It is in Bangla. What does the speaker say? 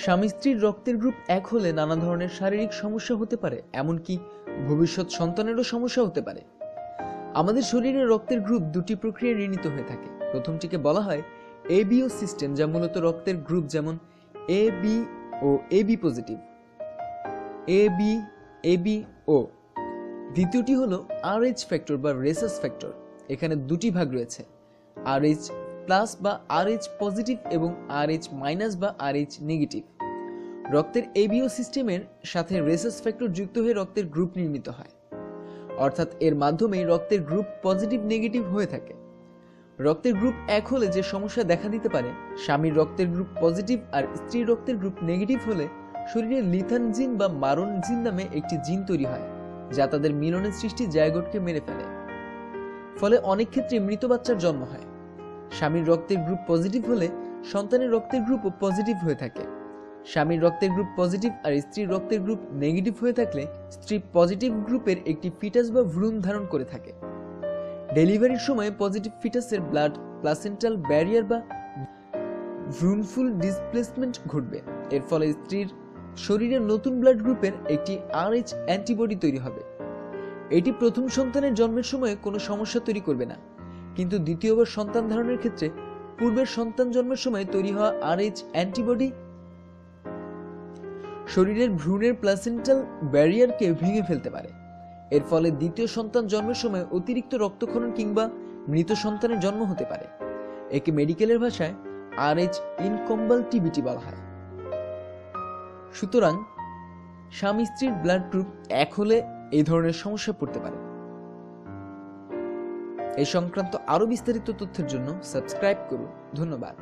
স্বামী স্ত্রীর রক্তের গ্রুপ এক হলে নানা ধরনের শারীরিক সমস্যা হতে পারে, এমনকি ভবিষ্যৎ সন্তানেরও সমস্যা হতে পারে। আমাদের শরীরে রক্তের গ্রুপ দুটি প্রক্রিয়ায় নির্ণীত হয়ে থাকে। প্রথমটিকে বলা হয় এবিও সিস্টেম, যা মূলত রক্তের গ্রুপ যেমন A B O AB positive, A B AB ও। দ্বিতীয়টি হলো আরএইচ ফ্যাক্টর বা রেসাস ফ্যাক্টর। এখানে দুটি ভাগ রয়েছে, আরএইচ প্লাস বা আরএইচ পজিটিভ এবং আরএইচ মাইনাস বা আরএইচ নেগেটিভ। রক্তের এবিও সিস্টেমের সাথে রেসাস ফ্যাক্টর যুক্ত হয়ে রক্তের গ্রুপ নির্মিত হয়, অর্থাৎ এর মাধ্যমে রক্তের গ্রুপ পজিটিভ নেগেটিভ হয়ে থাকে। রক্তের গ্রুপ এক হলে যে সমস্যা দেখা দিতে পারে, স্বামীর রক্তের গ্রুপ পজিটিভ আর স্ত্রীর রক্তের গ্রুপ নেগেটিভ হলে শরীরে লিথান জিন বা মারণ জিন নামে একটি জিন তৈরি হয়, যা তাদের মিলনের সৃষ্টি জায়গোটকে মেরে ফেলে। ফলে অনেক ক্ষেত্রে মৃত বাচ্চার জন্ম হয়। স্বামীর রক্তের গ্রুপ পজিটিভ হলে সন্তানের রক্তের গ্রুপও পজিটিভ হয়ে থাকে। স্বামীর রক্তের গ্রুপ পজিটিভ আর স্ত্রীর রক্তের গ্রুপ নেগেটিভ হয়ে থাকলে স্ত্রী পজিটিভ গ্রুপের একটি ফিটাস বা ভ্রূণ ধারণ করে থাকে। ডেলিভারির সময় পজিটিভ ফিটাসের ব্লাড প্লাসেন্টাল ব্যারিয়ার বা ভ্রূণফুল ডিসপ্লেসমেন্ট ঘটবে। এর ফলে স্ত্রীর শরীরে নতুন ব্লাড গ্রুপের একটি আরএইচ অ্যান্টিবডি তৈরি হবে। এটি প্রথম সন্তানের জন্মের সময় কোনো সমস্যা তৈরি করবে না, কিন্তু দ্বিতীয়বার সন্তান ধারণের ক্ষেত্রে পূর্বের সন্তান জন্মের সময় তৈরি হওয়া আরএইচ অ্যান্টিবডি শরীরের ভ্রূণের প্লাসেন্টাল ব্যারিয়ারকে ভেঙে ফেলতে পারে। এর ফলে দ্বিতীয় সন্তান জন্মের সময় অতিরিক্ত রক্তক্ষরণ কিংবা মৃত সন্তানের জন্ম হতে পারে। একে মেডিকেলের ভাষায় আরএইচ ইনকম্পাটিবিলিটি বলা হয়। সুতরাং স্বামী স্ত্রীর ব্লাড গ্রুপ এক হলে এই ধরনের সমস্যা পড়তে পারে। এই সংক্রান্ত আরো বিস্তারিত তথ্যের জন্য সাবস্ক্রাইব করুন। ধন্যবাদ।